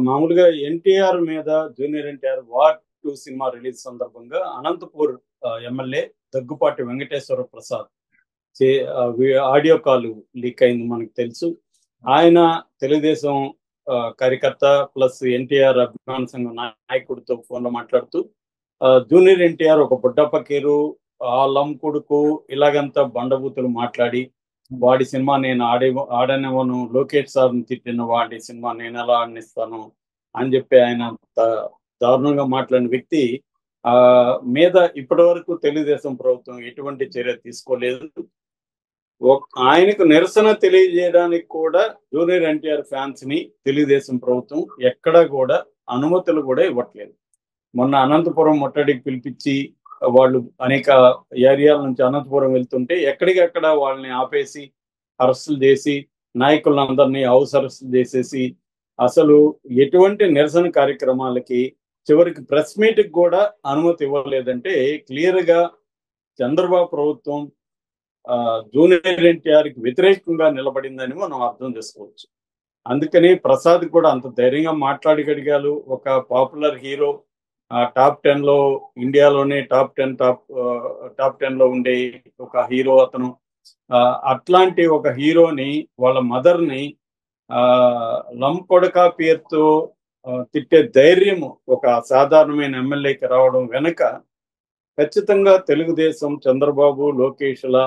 మామూలుగా ఎన్టీఆర్ మీద junior NTR war 2 cinema release సందర్భంగా అనంతపూర్ ఎమ్మెల్యే దగ్గుపాటి వెంకటేశ్వర ప్రసాద్ చే ఆడియో కాల్ లీక్ అయింది మనకు తెలుసు. ఆయన తెలుగుదేశం కార్యకర్త ప్లస్ ఎన్టీఆర్ అభిమాన సంఘం నాయకుడితో ఫోన్‌లో మాట్లాడుతూ జూనియర్ ఎన్టీఆర్ ఒక బుడ్డప్ప కీరు, ఆళ్ళమ్మ కొడుకు ఇలాగంతా బండబూతులు మాట్లాడి వాడి సినిమా నేను ఆడనివ్వను, లోకేష్ సార్‌ని తిట్టిన వాడి సినిమా నేనెలా ఆడనిస్తాను అని చెప్పి ఆయన దారుణంగా మాట్లాడిన వ్యక్తి మీద ఇప్పటివరకు తెలుగుదేశం ప్రభుత్వం ఎటువంటి చర్య తీసుకోలేదు. ఆయనకు నిరసన తెలియజేయడానికి కూడా జూనియర్ ఎన్టీఆర్ ఫ్యాన్స్ ని తెలుగుదేశం ప్రభుత్వం ఎక్కడా కూడా అనుమతులు కూడా ఇవ్వట్లేదు. మొన్న అనంతపురం ముట్టడికి పిలిపించి వాళ్ళు అనేక ఏరియాల నుంచి అనంతపురం వెళ్తుంటే ఎక్కడికక్కడ వాళ్ళని ఆపేసి అరెస్టులు చేసి నాయకులందరినీ హౌస్ అరెస్టులు చేసేసి అసలు ఎటువంటి నిరసన కార్యక్రమాలకి చివరికి ప్రెస్ మీట్కి కూడా అనుమతి ఇవ్వలేదంటే క్లియర్ గా చంద్రబాబు ప్రభుత్వం జూనియర్ ఎన్టీఆర్కి వ్యతిరేకంగా నిలబడిందని మనం అర్థం చేసుకోవచ్చు. అందుకని ప్రసాద్ కూడా అంత ధైర్యంగా మాట్లాడగలిగారు. ఒక పాపులర్ హీరో, టాప్ 10 లో ఇండియాలోనే టాప్ 10 లో ఉండే ఒక హీరో అతను. అట్లాంటి ఒక హీరోని వాళ్ళ మదర్ని లంకొడక పేరుతో తిట్టే ధైర్యం ఒక సాధారణమైన ఎమ్మెల్యేకి రావడం వెనక ఖచ్చితంగా తెలుగుదేశం చంద్రబాబు లోకేష్ల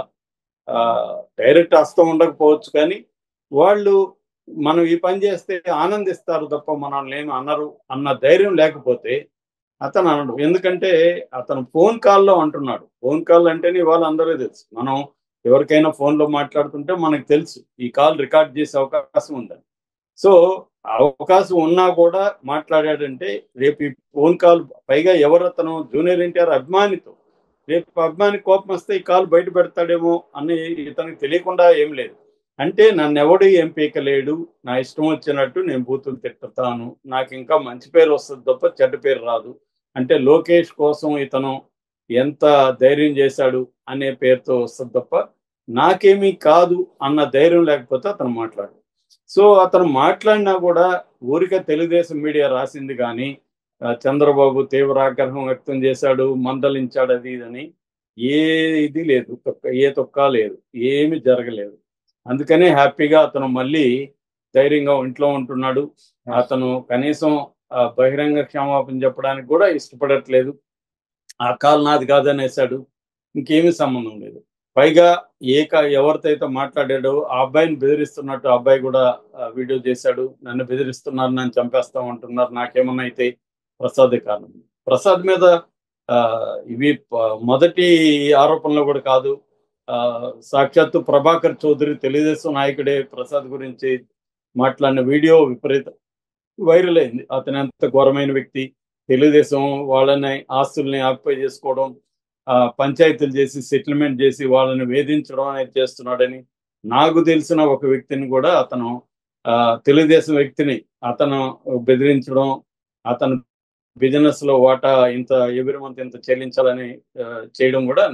డైరెక్ట్ హస్తం ఉండకపోవచ్చు, కానీ వాళ్ళు మనం ఈ పని చేస్తే ఆనందిస్తారు తప్ప మనల్ని ఏమి అనరు అన్న ధైర్యం లేకపోతే అతను అనడు. ఎందుకంటే అతను ఫోన్ కాల్లో అంటున్నాడు. ఫోన్ కాల్ అంటేనే ఇవాళ అందరూ తెలుసు. మనం ఎవరికైనా ఫోన్లో మాట్లాడుతుంటే మనకు తెలుసు ఈ కాల్ రికార్డ్ చేసే అవకాశం ఉందని. సో అవకాశం ఉన్నా కూడా మాట్లాడాడంటే రేపు ఈ ఫోన్ కాల్ పైగా ఎవరు అతను జూనియర్ ఎన్టీఆర్ అభిమానితో, రేపు అభిమాని కోపం వస్తే ఈ కాల్ బయట పెడతాడేమో అని ఇతనికి తెలియకుండా ఏం లేదు. అంటే నన్ను ఎవడు ఏం పీకలేడు, నా ఇష్టం వచ్చినట్టు నేను బూతులు తిట్టుతాను, నాకు ఇంకా మంచి పేరు వస్తుంది తప్ప చెడ్డ పేరు రాదు. అంటే లోకేష్ కోసం ఇతను ఎంత ధైర్యం చేశాడు అనే పేరుతో వస్తుంది తప్ప నాకేమీ కాదు అన్న ధైర్యం లేకపోతే అతను మాట్లాడు. సో అతను మాట్లాడినా కూడా ఊరికే తెలుగుదేశం మీడియా రాసింది కానీ చంద్రబాబు తీవ్ర ఆగ్రహం వ్యక్తం చేశాడు, మందలించాడు అది ఇదని ఏ ఇది లేదు, ఏ తొక్క లేదు, ఏమి జరగలేదు. అందుకనే హ్యాపీగా అతను మళ్ళీ ధైర్యంగా ఇంట్లో ఉంటున్నాడు. అతను కనీసం బహిరంగ క్షమాపణ చెప్పడానికి కూడా ఇష్టపడట్లేదు. ఆ కాల్ నాది కాదనేసాడు. ఇంకేమీ సంబంధం లేదు. పైగా ఎవరితో అయితే మాట్లాడాడో ఆ అబ్బాయిని బెదిరిస్తున్నట్టు ఆ అబ్బాయి కూడా వీడియో చేశాడు. నన్ను బెదిరిస్తున్నారు, నన్ను చంపేస్తామంటున్నారు, నాకేమన్నా అయితే ప్రసాదే కారణం. ప్రసాద్ మీద ఇవి మొదటి ఆరోపణలు కూడా కాదు. సాక్షాత్తు ప్రభాకర్ చౌదరి తెలుగుదేశం నాయకుడే ప్రసాద్ గురించి మాట్లాడిన వీడియో వైరల్ అయింది. అతను ఎంత ఘోరమైన వ్యక్తి, తెలుగుదేశం వాళ్ళని ఆస్తుల్ని ఆక్యుపై చేసుకోవడం, పంచాయతీలు చేసి సెటిల్మెంట్ చేసి వాళ్ళని వేధించడం అనేది చేస్తున్నాడని నాకు తెలిసిన ఒక వ్యక్తిని కూడా అతను తెలుగుదేశం వ్యక్తిని అతను బెదిరించడం, అతను బిజినెస్ లో వాటా ఇంత ఎవ్రీ మంత్ ఇంత చెల్లించాలని చేయడం కూడా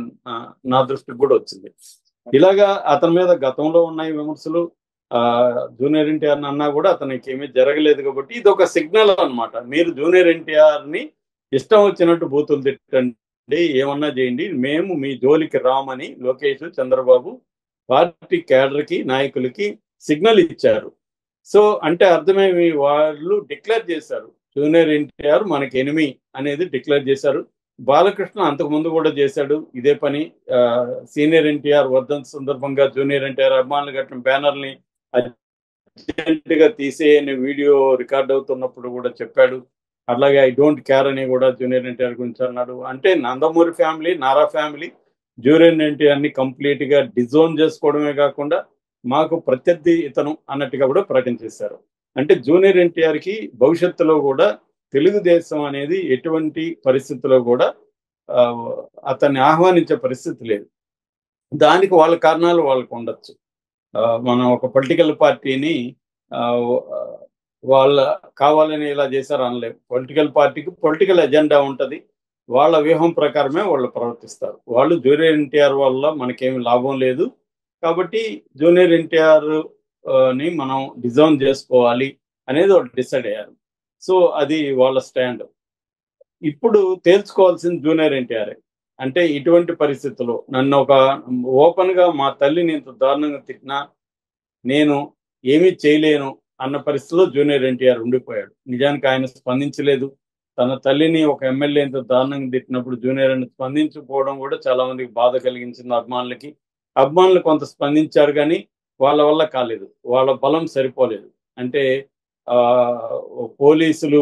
నా దృష్టికి కూడా వచ్చింది. ఇలాగా అతని మీద గతంలో ఉన్నాయి విమర్శలు. జూనియర్ ఎన్టీఆర్ అన్నా కూడా అతనికి ఏమీ జరగలేదు కాబట్టి ఇది ఒక సిగ్నల్ అన్నమాట. మీరు జూనియర్ ఎన్టీఆర్ ని ఇష్టం వచ్చినట్టు బూతులు తిట్టండి, ఏమన్నా చేయండి, మేము మీ జోలికి రామని లోకేష్ చంద్రబాబు పార్టీ క్యాడర్కి నాయకులకి సిగ్నల్ ఇచ్చారు. సో అంటే అర్థమేమి, వాళ్ళు డిక్లేర్ చేశారు జూనియర్ ఎన్టీఆర్ మనకి ఎనిమి అనేది డిక్లేర్ చేశారు. బాలకృష్ణ అంతకు ముందు కూడా చేశాడు ఇదే పని. సీనియర్ ఎన్టీఆర్ వర్ధంతి సందర్భంగా జూనియర్ ఎన్టీఆర్ అభిమానులు కట్టిన బ్యానర్ని అర్జెంట్ గా తీసేయని వీడియో రికార్డ్ అవుతున్నప్పుడు కూడా చెప్పాడు. అట్లాగే ఐ డోంట్ కేర్ అని కూడా జూనియర్ ఎన్టీఆర్ గురించి అన్నాడు. అంటే Nandamuri family, Nara family junior NTR ని కంప్లీట్ గా డిజోన్ చేసుకోవడమే కాకుండా మాకు ప్రత్యర్థి ఇతను అన్నట్టుగా కూడా ప్రకటించేశారు. అంటే జూనియర్ ఎన్టీఆర్ కి భవిష్యత్తులో కూడా తెలుగుదేశం అనేది ఎటువంటి పరిస్థితుల్లో కూడా అతన్ని ఆహ్వానించే పరిస్థితి లేదు. దానికి వాళ్ళ కారణాలు వాళ్ళకు ఉండొచ్చు. మనం ఒక పొలిటికల్ పార్టీని వాళ్ళ కావాలని ఇలా చేశారు అనలేము. పొలిటికల్ పార్టీకి పొలిటికల్ ఎజెండా ఉంటుంది, వాళ్ళ వ్యూహం ప్రకారమే వాళ్ళు ప్రవర్తిస్తారు. వాళ్ళు జూనియర్ ఎన్టీఆర్ వల్ల మనకేమి లాభం లేదు కాబట్టి జూనియర్ ఎన్టీఆర్ ని మనం డిజైన్ చేసుకోవాలి అనేది వాళ్ళు డిసైడ్ అయ్యారు. సో అది వాళ్ళ స్టాండ్. ఇప్పుడు తేల్చుకోవాల్సింది జూనియర్ ఎన్టీఆర్. అంటే ఇటువంటి పరిస్థితుల్లో నన్ను ఒక ఓపెన్‌గా మా తల్లిని ఇంత దారుణంగా తిట్టినా, నేను ఏమీ చేయలేను అన్న పరిస్థితిలో జూనియర్ ఎన్టీఆర్ ఉండిపోయాడు. నిజానికి ఆయన స్పందించలేదు. తన తల్లిని ఒక ఎమ్మెల్యే ఇంత దారుణంగా తిట్టినప్పుడు జూనియర్ అని స్పందించకపోవడం కూడా చాలా మందికి బాధ కలిగించింది అభిమానులకి. అభిమానులు కొంత స్పందించారు గానీ, వాళ్ళ వల్ల కాలేదు. వాళ్ళ బలం సరిపోలేదు. అంటే పోలీసులు